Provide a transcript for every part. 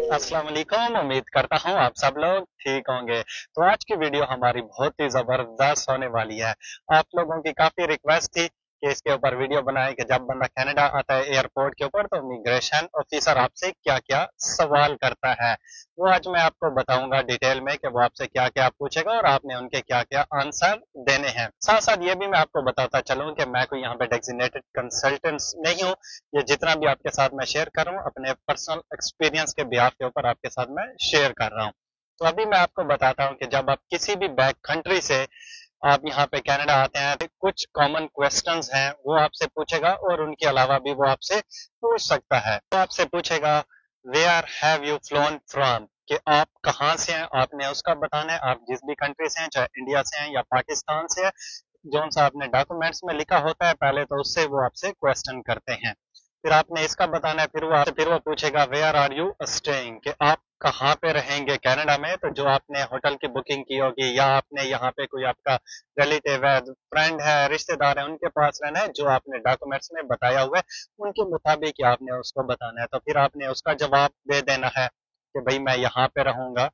अस्सलाम वालेकुम। उम्मीद करता हूँ आप सब लोग ठीक होंगे। तो आज की वीडियो हमारी बहुत ही जबरदस्त होने वाली है। आप लोगों की काफी रिक्वेस्ट थी कि इसके ऊपर वीडियो बनाए कि जब बंदा कनाडा आता है एयरपोर्ट के ऊपर तो इमिग्रेशन ऑफिसर आपसे क्या क्या सवाल करता है। वो आज मैं आपको बताऊंगा डिटेल में कि वो आपसे क्या क्या पूछेगा और आपने उनके क्या क्या आंसर देने हैं। साथ साथ ये भी मैं आपको बताता चलूँ कि मैं कोई यहाँ पे डेजिग्नेटेड कंसल्टेंट नहीं हूँ। ये जितना भी आपके साथ मैं शेयर कर रहा हूँ अपने पर्सनल एक्सपीरियंस के बिहाफ के ऊपर आपके साथ मैं शेयर कर रहा हूँ। तो अभी मैं आपको बताता हूँ कि जब आप किसी भी बैक कंट्री से आप यहाँ पे कनाडा आते हैं तो कुछ कॉमन क्वेश्चंस हैं वो आपसे पूछेगा और उनके अलावा भी वो आपसे पूछ सकता है। वो आपसे पूछेगा where have you flown from, कि आप कहाँ से हैं आपने उसका बताना है। आप जिस भी कंट्री से हैं चाहे इंडिया से हैं या पाकिस्तान से है, जो सा आपने डॉक्यूमेंट्स में लिखा होता है पहले तो उससे वो आपसे क्वेश्चन करते हैं। फिर आपने इसका बताना है। फिर वो पूछेगा वेयर आर यू स्टेइंग, कि आप कहाँ पे रहेंगे कनाडा में। तो जो आपने होटल की बुकिंग की होगी या आपने यहाँ पे कोई आपका रिलेटिव है, फ्रेंड है, रिश्तेदार है, उनके पास रहना है, जो आपने डॉक्यूमेंट्स में बताया हुआ है उनके मुताबिक आपने उसको बताना है। तो फिर आपने उसका जवाब दे देना है कि भाई मैं यहाँ पे रहूंगा।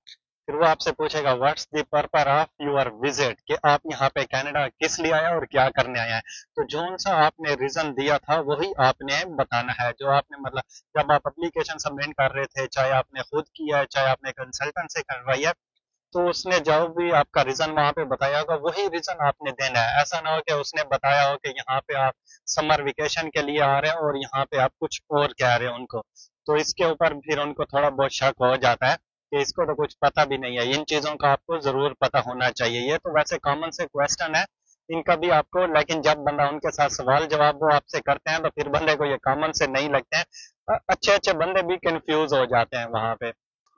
फिर वो आपसे पूछेगा what's the purpose of your visit, कि आप यहाँ पे कनाडा किस लिए आए और क्या करने आए हैं। तो जो सा आपने रीजन दिया था वही आपने बताना है। जो आपने मतलब जब आप एप्लीकेशन सबमिट कर रहे थे, चाहे आपने खुद किया है चाहे आपने कंसल्टेंट से करवाई है, तो उसने जो भी आपका रीजन वहां पे बताया होगा वही रीजन आपने देना है। ऐसा ना हो कि उसने बताया हो कि यहाँ पे आप समर वेकेशन के लिए आ रहे हैं और यहाँ पे आप कुछ और कह रहे हो उनको। तो इसके ऊपर फिर उनको थोड़ा बहुत शक हो जाता है कि इसको तो कुछ पता भी नहीं है। इन चीजों का आपको जरूर पता होना चाहिए। ये तो वैसे कॉमन से क्वेश्चन है इनका भी आपको, लेकिन जब बंदा उनके साथ सवाल जवाब वो आपसे करते हैं तो फिर बंदे को ये कॉमन से नहीं लगते हैं। अच्छे अच्छे बंदे भी कंफ्यूज हो जाते हैं वहां पे।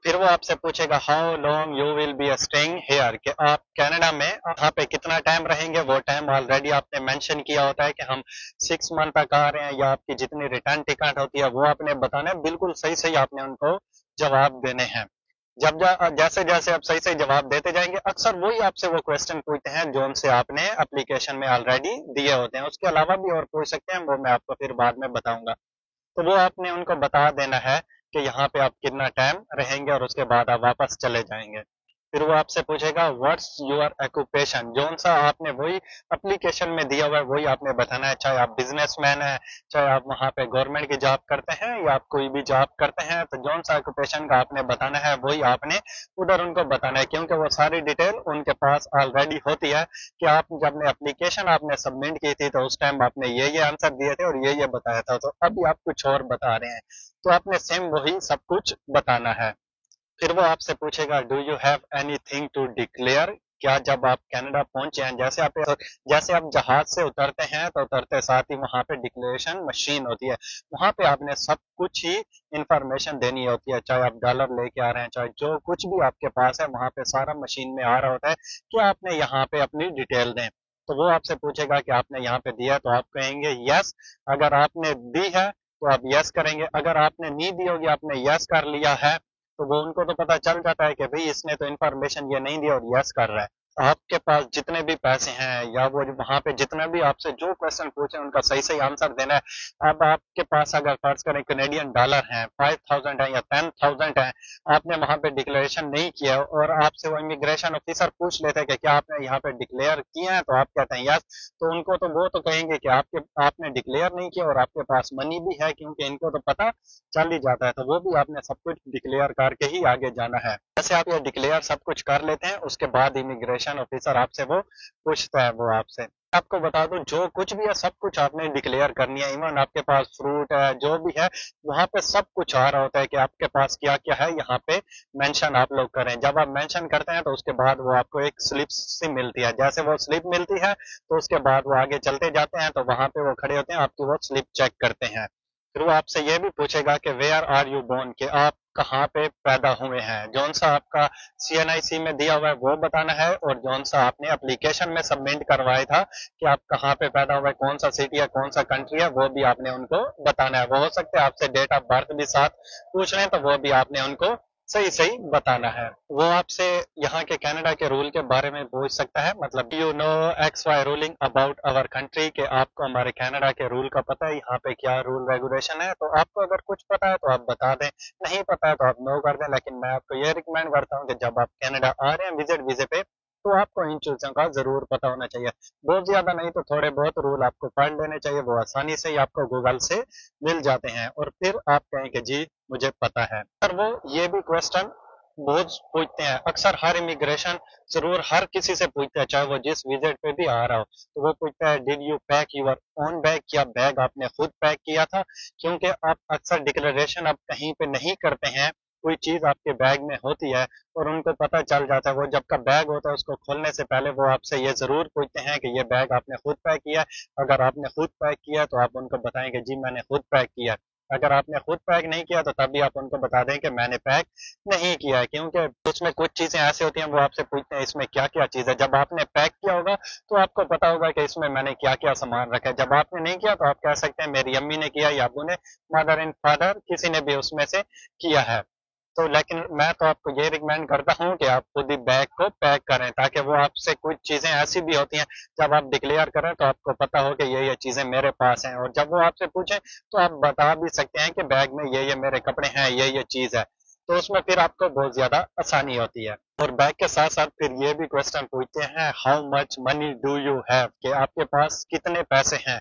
फिर वो आपसे पूछेगा how long you will be staying hair, कि आप कनाडा में यहाँ पे कितना टाइम रहेंगे। वो टाइम ऑलरेडी आपने मेंशन किया होता है कि हम 6 मंथ तक आ रहे हैं, या आपकी जितनी रिटर्न टिकट होती है वो आपने बताना है। बिल्कुल सही सही आपने उनको जवाब देने हैं। जैसे जैसे आप सही सही जवाब देते जाएंगे अक्सर वही आपसे वो क्वेश्चन पूछते हैं जो उनसे आपने एप्लीकेशन में ऑलरेडी दिए होते हैं। उसके अलावा भी और पूछ सकते हैं, वो मैं आपको फिर बाद में बताऊंगा। तो वो आपने उनको बता देना है कि यहाँ पे आप कितना टाइम रहेंगे और उसके बाद आप वापस चले जाएंगे। फिर वो आपसे पूछेगा व्हाट्स योर ऑक्यूपेशन, जोन सा आपने वही एप्लीकेशन में दिया हुआ है वही आपने बताना है। चाहे आप बिजनेसमैन है, चाहे आप वहाँ पे गवर्नमेंट की जॉब करते हैं या आप कोई भी जॉब करते हैं, तो जोन सा ऑक्यूपेशन का आपने बताना है वही आपने उधर उनको बताना है। क्योंकि वो सारी डिटेल उनके पास ऑलरेडी होती है कि आप जब ने एप्लीकेशन आपने सबमिट की थी तो उस टाइम आपने ये आंसर दिए थे और ये बताया था, तो अभी आप कुछ और बता रहे हैं। तो आपने सेम वही सब कुछ बताना है। फिर वो आपसे पूछेगा do you have anything to declare, क्या जब आप कनाडा पहुंचे हैं, जैसे आप जहाज से उतरते हैं तो उतरते साथ ही वहां पे डिक्लेरेशन मशीन होती है। वहां पे आपने सब कुछ ही इंफॉर्मेशन देनी होती है। चाहे आप डॉलर लेके आ रहे हैं, चाहे जो कुछ भी आपके पास है वहां पे सारा मशीन में आ रहा होता है कि आपने यहाँ पे अपनी डिटेल दें। तो वो आपसे पूछेगा कि आपने यहाँ पे दिया, तो आप कहेंगे यस। अगर आपने दी है तो आप यस करेंगे। अगर आपने नहीं दी होगी, आपने यस कर लिया है, तो वो उनको तो पता चल जाता है कि भाई इसने तो इन्फॉर्मेशन ये नहीं दी और यस कर रहा है। आपके पास जितने भी पैसे हैं या वो वहां पे जितने भी आपसे जो क्वेश्चन पूछे उनका सही सही आंसर देना है। अब आपके पास अगर फर्ज करें कनेडियन डॉलर है 5,000 है या 10,000 है, आपने वहां पे डिक्लेरेशन नहीं किया और आपसे वो इमिग्रेशन ऑफिसर पूछ लेते हैं कि क्या आपने यहाँ पे डिक्लेयर किए हैं, तो आप कहते हैं यस। तो उनको तो वो तो कहेंगे कि आपने डिक्लेयर नहीं किया और आपके पास मनी भी है, क्योंकि इनको तो पता चल ही जाता है। तो वो भी आपने सब कुछ डिक्लेयर करके ही आगे जाना है। जैसे आप ये डिक्लेयर सब कुछ कर लेते हैं उसके बाद इमिग्रेशन ऑफिसर आपसे वो पूछता है। वो आपसे आपको बता दूं जो कुछ भी है सब कुछ आपने डिक्लेयर करनी है। इवन आपके पास फ्रूट है जो भी है वहां पे सब कुछ आ रहा होता है कि आपके पास क्या क्या है, यहाँ पे मेंशन आप लोग करें। जब आप मेंशन करते हैं तो उसके बाद वो आपको एक स्लिप सी मिलती है। जैसे वो स्लिप मिलती है तो उसके बाद वो आगे चलते जाते हैं तो वहां पे वो खड़े होते हैं, आपकी वो स्लिप चेक करते हैं। फिर वो आपसे ये भी पूछेगा कि वेयर आर यू बोर्न, कि आप कहाँ पे पैदा हुए हैं। जौन सा आपका CNIC में दिया हुआ है वो बताना है, और जौन सा आपने एप्लीकेशन में सबमिट करवाया था कि आप कहाँ पे पैदा हुए, कौन सा सिटी है, कौन सा कंट्री है, वो भी आपने उनको बताना है। वो हो सकता है आपसे डेट ऑफ बर्थ भी साथ पूछ रहे हैं तो वो भी आपने उनको सही सही बताना है। वो आपसे यहाँ के कनाडा के रूल के बारे में पूछ सकता है, मतलब you know X Y ruling about our country, के आपको हमारे कनाडा के रूल का पता है, यहाँ पे क्या रूल रेगुलेशन है। तो आपको अगर कुछ पता है तो आप बता दें, नहीं पता है तो आप नो कर दें। लेकिन मैं आपको ये रिकमेंड करता हूँ कि जब आप कनाडा आ रहे हैं विजिट वीजे पे, तो आपको इन चीजों का जरूर पता होना चाहिए। बहुत ज्यादा नहीं तो थोड़े बहुत रूल आपको पढ़ लेने चाहिए, वो आसानी से ही आपको गूगल से मिल जाते हैं। और फिर आप कहें कि जी मुझे पता है। पर वो ये भी क्वेश्चन बहुत पूछते हैं, अक्सर हर इमिग्रेशन जरूर हर किसी से पूछते हैं, चाहे वो जिस विजिट पे भी आ रहा हो। तो वो पूछता है did you pack your own bag, क्या बैग आपने खुद पैक किया था। क्योंकि आप अक्सर डिक्लेरेशन आप कहीं पे नहीं करते हैं, कोई चीज आपके बैग में होती है और उनको पता चल जाता है। वो जब का बैग होता है उसको खोलने से पहले वो आपसे ये जरूर पूछते हैं कि ये बैग आपने खुद पैक किया है। अगर आपने खुद पैक किया तो आप उनको बताएंगे जी मैंने खुद पैक किया। अगर आपने खुद पैक नहीं किया तो तभी आप उनको बता दें कि मैंने पैक नहीं किया है। क्योंकि उसमें कुछ चीजें ऐसी होती हैं वो आपसे पूछते हैं इसमें क्या क्या चीज है। जब आपने पैक किया होगा तो आपको पता होगा कि इसमें मैंने क्या क्या सामान रखा है। जब आपने नहीं किया तो आप कह सकते हैं मेरी अम्मी ने किया या अबू ने, मदर एंड फादर किसी ने भी उसमें से किया है। तो लेकिन मैं तो आपको ये रिकमेंड करता हूँ कि आप खुद ही बैग को पैक करें, ताकि वो आपसे कुछ चीजें ऐसी भी होती हैं जब आप डिक्लेयर करें तो आपको पता हो कि ये चीजें मेरे पास हैं। और जब वो आपसे पूछें तो आप बता भी सकते हैं कि बैग में ये मेरे कपड़े हैं, ये चीज है। तो उसमें फिर आपको बहुत ज्यादा आसानी होती है। और बैग के साथ साथ फिर ये भी क्वेश्चन पूछते हैं how much money do you have, कि आपके पास कितने पैसे हैं।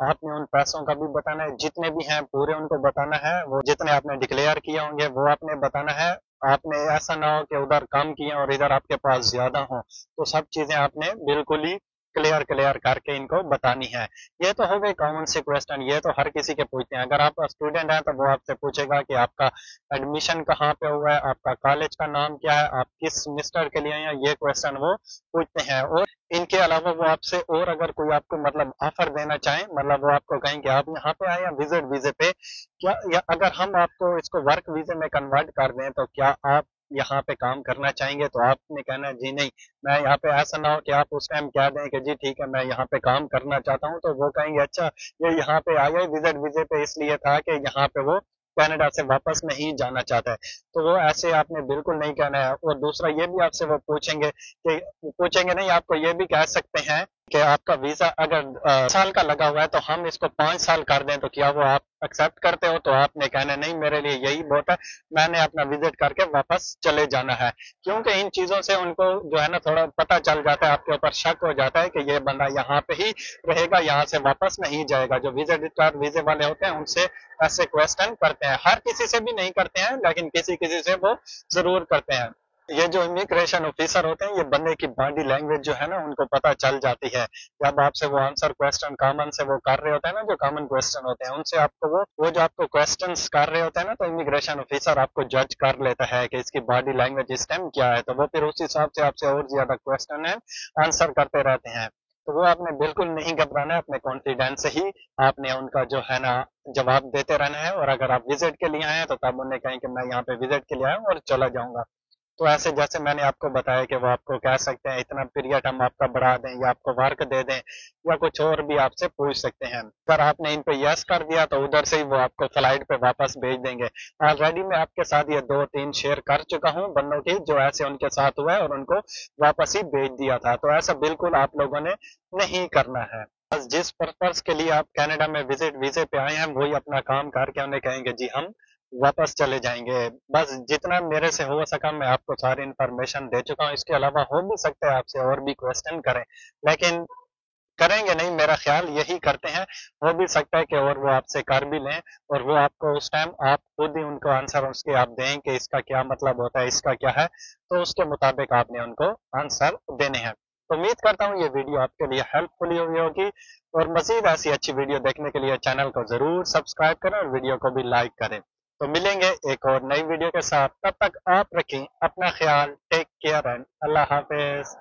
आपने उन पैसों का भी बताना है, जितने भी हैं पूरे उनको बताना है। वो जितने आपने डिक्लेयर किए होंगे वो आपने बताना है। आपने ऐसा ना हो कि उधर कम किए और इधर आपके पास ज्यादा हो। तो सब चीजें आपने बिल्कुल ही क्लियर क्लियर करके इनको बतानी है। ये तो हो गई कॉमन से क्वेश्चन, ये तो हर किसी के पूछते हैं। अगर आप स्टूडेंट हैं तो वो आपसे पूछेगा कि आपका एडमिशन कहाँ पे हुआ है, आपका कॉलेज का नाम क्या है, आप किस सेमेस्टर के लिए हैं, ये क्वेश्चन वो पूछते हैं। और इनके अलावा वो आपसे और अगर कोई आपको मतलब ऑफर देना चाहें, मतलब वो आपको कहें कि आप यहाँ पे आए हैं विजिट वीजे पे, क्या या अगर हम आपको इसको वर्क वीजे में कन्वर्ट कर दें तो क्या आप यहाँ पे काम करना चाहेंगे। तो आपने कहना है जी नहीं, मैं यहाँ पे, ऐसा ना हो कि आप उस टाइम कह दें कि जी ठीक है मैं यहाँ पे काम करना चाहता हूँ, तो वो कहेंगे अच्छा ये यहाँ पे आया विजिट वीजे पे इसलिए था कि यहाँ पे वो कनाडा से वापस नहीं जाना चाहता है। तो वो ऐसे आपने बिल्कुल नहीं कहना है। और दूसरा ये भी आपसे वो पूछेंगे कि, पूछेंगे नहीं, आपको ये भी कह सकते हैं कि आपका वीजा अगर साल का लगा हुआ है तो हम इसको 5 साल कर दें तो क्या वो आप एक्सेप्ट करते हो। तो आपने कहना नहीं मेरे लिए यही बहुत है, मैंने अपना विजिट करके वापस चले जाना है। क्योंकि इन चीजों से उनको जो है ना थोड़ा पता चल जाता है, आपके ऊपर शक हो जाता है कि ये बंदा यहाँ पे ही रहेगा, यहाँ से वापस नहीं जाएगा। जो विजिटर वीजे वाले होते हैं उनसे ऐसे क्वेश्चन करते हैं, हर किसी से भी नहीं करते हैं लेकिन किसी किसी से वो जरूर करते हैं। ये जो इमिग्रेशन ऑफिसर होते हैं ये बंदे की बॉडी लैंग्वेज जो है ना उनको पता चल जाती है। जब आपसे वो आंसर क्वेश्चन कॉमन से वो कर रहे होते हैं ना, जो कॉमन क्वेश्चन होते हैं उनसे आपको वो जो आपको क्वेश्चंस कर रहे होते हैं ना, तो इमिग्रेशन ऑफिसर आपको जज कर लेता है कि इसकी बॉडी लैंग्वेज इस टाइम क्या है। तो वो फिर उस हिसाब से आपसे और ज्यादा क्वेश्चन है आंसर करते रहते हैं। तो वो आपने बिल्कुल नहीं घबराना है, अपने कॉन्फिडेंस से ही आपने उनका जो है ना जवाब देते रहना है। और अगर आप विजिट के लिए आए हैं तो तब उन्हें कहें कि मैं यहाँ पे विजिट के लिए आया हूँ और चला जाऊंगा। तो ऐसे जैसे मैंने आपको बताया कि वो आपको कह सकते हैं इतना पीरियड हम आपका बढ़ा दें या आपको वर्क दे दें या कुछ और भी आपसे पूछ सकते हैं। अगर आपने इन पे यस कर दिया तो उधर से ही वो आपको फ्लाइट पे वापस भेज देंगे। ऑलरेडी मैं आपके साथ ये 2-3 शेयर कर चुका हूँ बंदों की जो ऐसे उनके साथ हुआ है और उनको वापस ही भेज दिया था। तो ऐसा बिल्कुल आप लोगों ने नहीं करना है। बस जिस पर्पज के लिए आप कनाडा में विजिट वीजे पे आए हैं वही अपना काम करके उन्हें कहेंगे जी हम वापस चले जाएंगे। बस जितना मेरे से हो सका मैं आपको सारी इन्फॉर्मेशन दे चुका हूँ। इसके अलावा हो भी सकता है आपसे और भी क्वेश्चन करें, लेकिन करेंगे नहीं, मेरा ख्याल यही करते हैं। हो भी सकता है कि और वो आपसे कर भी लें और वो आपको उस टाइम आप खुद ही उनको आंसर उसके आप दें कि इसका क्या मतलब होता है, इसका क्या है, तो उसके मुताबिक आपने उनको आंसर देने हैं। तो उम्मीद करता हूँ ये वीडियो आपके लिए हेल्पफुल हुई होगी। और मजीद ऐसी अच्छी वीडियो देखने के लिए चैनल को जरूर सब्सक्राइब करें और वीडियो को भी लाइक करें। तो मिलेंगे एक और नई वीडियो के साथ, तब तक आप रखें अपना ख्याल, take care and Allah Hafiz.